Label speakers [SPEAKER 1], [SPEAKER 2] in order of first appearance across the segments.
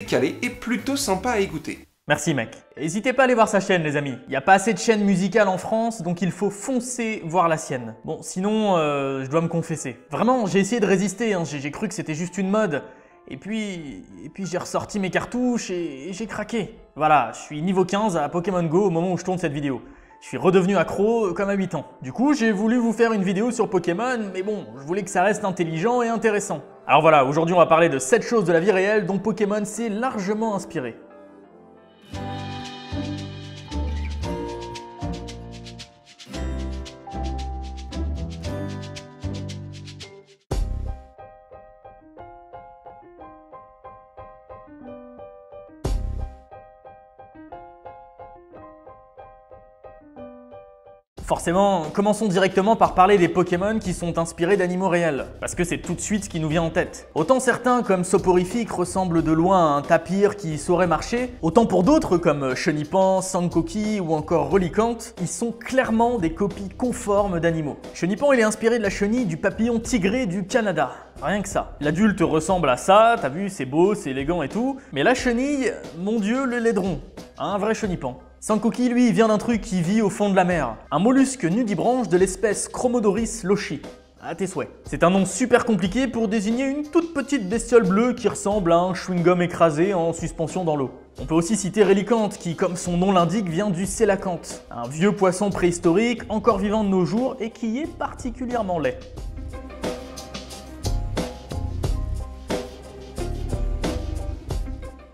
[SPEAKER 1] décalé et plutôt sympa à écouter.
[SPEAKER 2] Merci mec. N'hésitez pas à aller voir sa chaîne les amis. Il n'y a pas assez de chaînes musicales en France, donc il faut foncer voir la sienne. Bon, sinon, je dois me confesser. Vraiment, j'ai essayé de résister, hein. J'ai cru que c'était juste une mode. Et puis j'ai ressorti mes cartouches et j'ai craqué. Voilà, je suis niveau 15 à Pokémon Go au moment où je tourne cette vidéo. Je suis redevenu accro comme à 8 ans. Du coup, j'ai voulu vous faire une vidéo sur Pokémon, mais bon, je voulais que ça reste intelligent et intéressant. Alors voilà, aujourd'hui on va parler de 7 choses de la vie réelle dont Pokémon s'est largement inspiré. Forcément, commençons directement par parler des Pokémon qui sont inspirés d'animaux réels, parce que c'est tout de suite ce qui nous vient en tête. Autant certains, comme Soporifique, ressemblent de loin à un tapir qui saurait marcher, autant pour d'autres, comme Chenipan, Sankoki ou encore Relicanth, ils sont clairement des copies conformes d'animaux. Chenipan, il est inspiré de la chenille du papillon tigré du Canada. Rien que ça. L'adulte ressemble à ça, t'as vu, c'est beau, c'est élégant et tout, mais la chenille, mon dieu, le laidron. Un vrai Chenipan. Sankoki, lui, vient d'un truc qui vit au fond de la mer. Un mollusque nudibranche de l'espèce Chromodoris lochi. À tes souhaits. C'est un nom super compliqué pour désigner une toute petite bestiole bleue qui ressemble à un chewing-gum écrasé en suspension dans l'eau. On peut aussi citer Relicanth qui, comme son nom l'indique, vient du Coelacanth, un vieux poisson préhistorique encore vivant de nos jours et qui est particulièrement laid.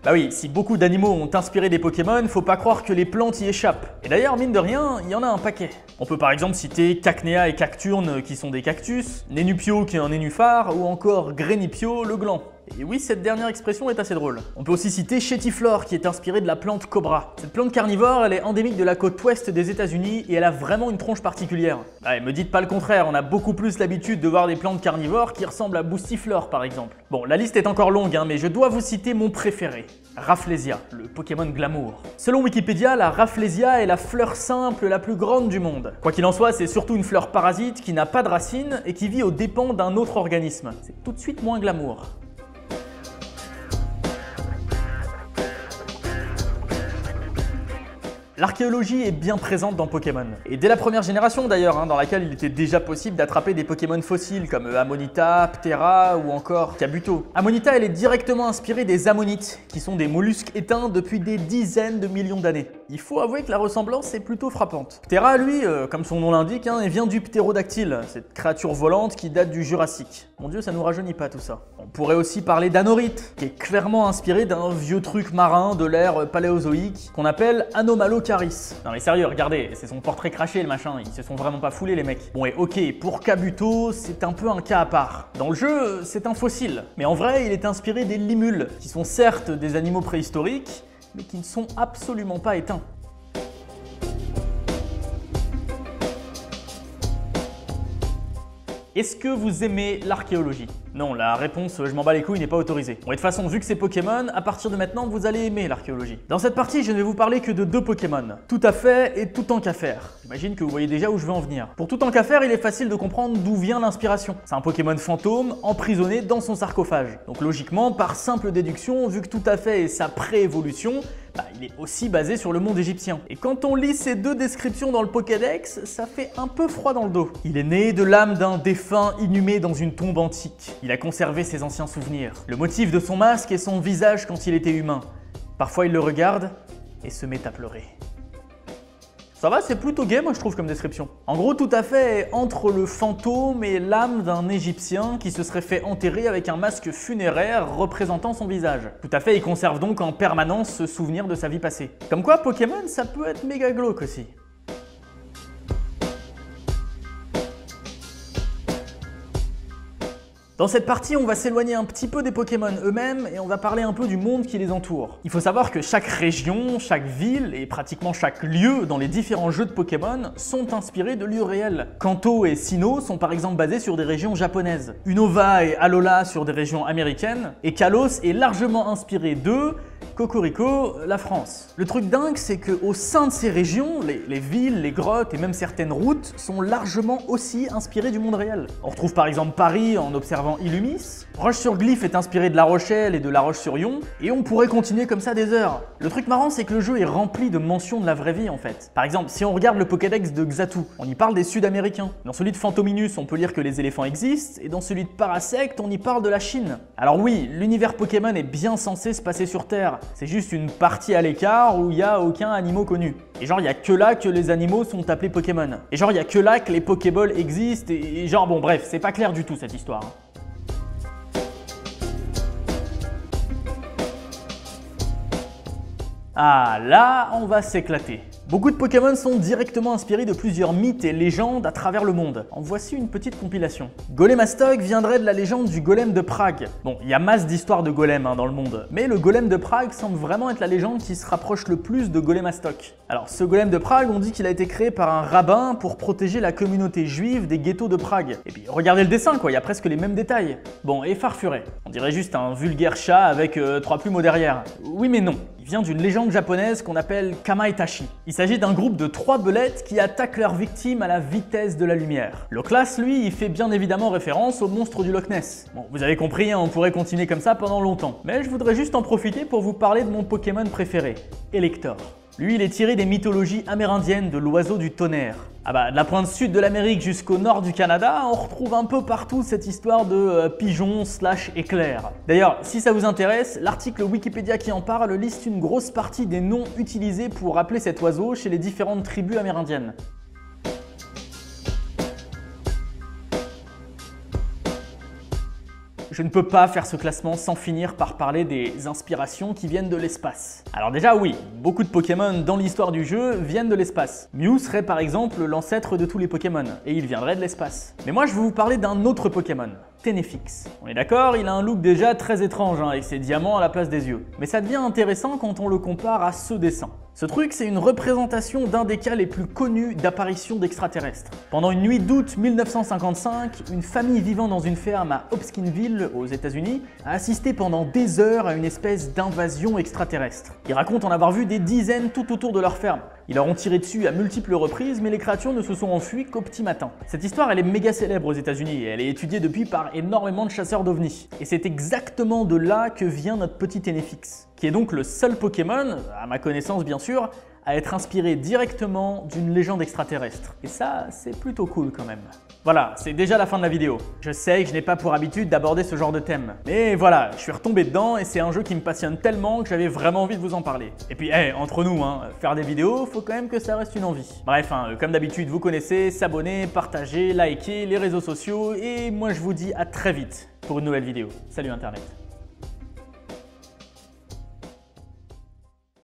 [SPEAKER 2] Bah oui, si beaucoup d'animaux ont inspiré des Pokémon, faut pas croire que les plantes y échappent. Et d'ailleurs, mine de rien, il y en a un paquet. On peut par exemple citer Cacnea et Cacturne qui sont des cactus, Nénupio qui est un nénuphar, ou encore Grénipio le gland. Et oui, cette dernière expression est assez drôle. On peut aussi citer Chétiflore qui est inspirée de la plante cobra. Cette plante carnivore, elle est endémique de la côte ouest des États-Unis et elle a vraiment une tronche particulière. Ouais, me dites pas le contraire, on a beaucoup plus l'habitude de voir des plantes carnivores qui ressemblent à Boostiflore par exemple. Bon, la liste est encore longue, mais je dois vous citer mon préféré. Rafflesia, le Pokémon glamour. Selon Wikipédia, la Rafflesia est la fleur simple la plus grande du monde. Quoi qu'il en soit, c'est surtout une fleur parasite qui n'a pas de racines et qui vit aux dépens d'un autre organisme. C'est tout de suite moins glamour. L'archéologie est bien présente dans Pokémon. Et dès la première génération d'ailleurs, dans laquelle il était déjà possible d'attraper des Pokémon fossiles comme Amonita, Ptera ou encore Kabuto. Amonita, elle est directement inspirée des ammonites, qui sont des mollusques éteints depuis des dizaines de millions d'années. Il faut avouer que la ressemblance est plutôt frappante. Ptera, lui, comme son nom l'indique, il vient du ptérodactyle, cette créature volante qui date du Jurassique. Mon dieu, ça nous rajeunit pas tout ça. On pourrait aussi parler d'Anorith, qui est clairement inspiré d'un vieux truc marin de l'ère paléozoïque qu'on appelle Anomalocaris. Non mais sérieux, regardez, c'est son portrait craché le machin, ils se sont vraiment pas foulés les mecs. Bon et ok, pour Kabuto, c'est un peu un cas à part. Dans le jeu, c'est un fossile, mais en vrai, il est inspiré des limules, qui sont certes des animaux préhistoriques, mais qui ne sont absolument pas éteints. Est-ce que vous aimez l'archéologie? Non, la réponse je m'en bats les couilles n'est pas autorisée. Bon, et de toute façon, vu que c'est Pokémon, à partir de maintenant, vous allez aimer l'archéologie. Dans cette partie, je ne vais vous parler que de 2 Pokémon, Toutafait et Toutankhafer. J'imagine que vous voyez déjà où je veux en venir. Pour Toutankhafer, il est facile de comprendre d'où vient l'inspiration. C'est un Pokémon fantôme emprisonné dans son sarcophage. Donc logiquement, par simple déduction, vu que Toutafait est sa pré-évolution, il est aussi basé sur le monde égyptien. Et quand on lit ces 2 descriptions dans le Pokédex, ça fait un peu froid dans le dos. Il est né de l'âme d'un défunt inhumé dans une tombe antique. Il a conservé ses anciens souvenirs. Le motif de son masque est son visage quand il était humain. Parfois il le regarde et se met à pleurer. Ça va, c'est plutôt gay, moi je trouve comme description. En gros, Toutafait est entre le fantôme et l'âme d'un Égyptien qui se serait fait enterrer avec un masque funéraire représentant son visage. Toutafait, il conserve donc en permanence ce souvenir de sa vie passée. Comme quoi, Pokémon, ça peut être méga glauque aussi. Dans cette partie, on va s'éloigner un petit peu des Pokémon eux-mêmes et on va parler un peu du monde qui les entoure. Il faut savoir que chaque région, chaque ville et pratiquement chaque lieu dans les différents jeux de Pokémon sont inspirés de lieux réels. Kanto et Sinnoh sont par exemple basés sur des régions japonaises. Unova et Alola sur des régions américaines. Et Kalos est largement inspiré d'eux cocorico, la France. Le truc dingue, c'est qu'au sein de ces régions, les villes, les grottes et même certaines routes sont largement aussi inspirées du monde réel. On retrouve par exemple Paris en observant Illumis, Roche-sur-Glyphe est inspiré de La Rochelle et de La Roche-sur-Yon, et on pourrait continuer comme ça des heures. Le truc marrant, c'est que le jeu est rempli de mentions de la vraie vie en fait. Par exemple, si on regarde le Pokédex de Xatu, on y parle des Sud-Américains. Dans celui de Phantominus, on peut lire que les éléphants existent, et dans celui de Parasect, on y parle de la Chine. Alors oui, l'univers Pokémon est bien censé se passer sur Terre, c'est juste une partie à l'écart où il n'y a aucun animal connu. Et genre, il n'y a que là que les animaux sont appelés Pokémon. Et genre, il n'y a que là que les Pokéballs existent, et genre, bon bref, c'est pas clair du tout cette histoire. Ah, là, on va s'éclater. Beaucoup de Pokémon sont directement inspirés de plusieurs mythes et légendes à travers le monde. En voici une petite compilation. Golémastoc viendrait de la légende du golem de Prague. Bon, il y a masse d'histoires de golems dans le monde, mais le golem de Prague semble vraiment être la légende qui se rapproche le plus de Golémastoc. Alors, ce golem de Prague, on dit qu'il a été créé par un rabbin pour protéger la communauté juive des ghettos de Prague. Et puis, regardez le dessin quoi, il y a presque les mêmes détails. Bon, et Farfuret. On dirait juste un vulgaire chat avec 3 plumeaux derrière. Oui mais non. Il vient d'une légende japonaise qu'on appelle Kamaitachi. Il s'agit d'un groupe de 3 belettes qui attaquent leurs victimes à la vitesse de la lumière. Le class, lui, il fait bien évidemment référence au monstre du Loch Ness. Bon, vous avez compris, hein, on pourrait continuer comme ça pendant longtemps. Mais je voudrais juste en profiter pour vous parler de mon Pokémon préféré, Elector. Lui, il est tiré des mythologies amérindiennes de l'oiseau du tonnerre. Ah bah, de la pointe sud de l'Amérique jusqu'au nord du Canada, on retrouve un peu partout cette histoire de pigeon / éclair. D'ailleurs, si ça vous intéresse, l'article Wikipédia qui en parle liste une grosse partie des noms utilisés pour appeler cet oiseau chez les différentes tribus amérindiennes. Je ne peux pas faire ce classement sans finir par parler des inspirations qui viennent de l'espace. Alors déjà oui, beaucoup de Pokémon dans l'histoire du jeu viennent de l'espace. Mew serait par exemple l'ancêtre de tous les Pokémon, et il viendrait de l'espace. Mais moi je vais vous parler d'un autre Pokémon, Tenefix. On est d'accord, il a un look déjà très étrange, avec ses diamants à la place des yeux. Mais ça devient intéressant quand on le compare à ce dessin. Ce truc, c'est une représentation d'un des cas les plus connus d'apparition d'extraterrestres. Pendant une nuit d'août 1955, une famille vivant dans une ferme à Hopkinsville, aux États-Unis, a assisté pendant des heures à une espèce d'invasion extraterrestre. Ils racontent en avoir vu des dizaines tout autour de leur ferme. Ils leur ont tiré dessus à multiples reprises, mais les créatures ne se sont enfuies qu'au petit matin. Cette histoire, elle est méga célèbre aux États-Unis et elle est étudiée depuis par énormément de chasseurs d'ovnis. Et c'est exactement de là que vient notre petit Tenefix, qui est donc le seul Pokémon, à ma connaissance bien sûr, à être inspiré directement d'une légende extraterrestre. Et ça, c'est plutôt cool quand même. Voilà, c'est déjà la fin de la vidéo. Je sais que je n'ai pas pour habitude d'aborder ce genre de thème. Mais voilà, je suis retombé dedans et c'est un jeu qui me passionne tellement que j'avais vraiment envie de vous en parler. Et puis, entre nous, faire des vidéos, faut quand même que ça reste une envie. Bref, comme d'habitude, vous connaissez, s'abonner, partager, liker, les réseaux sociaux, et moi je vous dis à très vite pour une nouvelle vidéo. Salut Internet.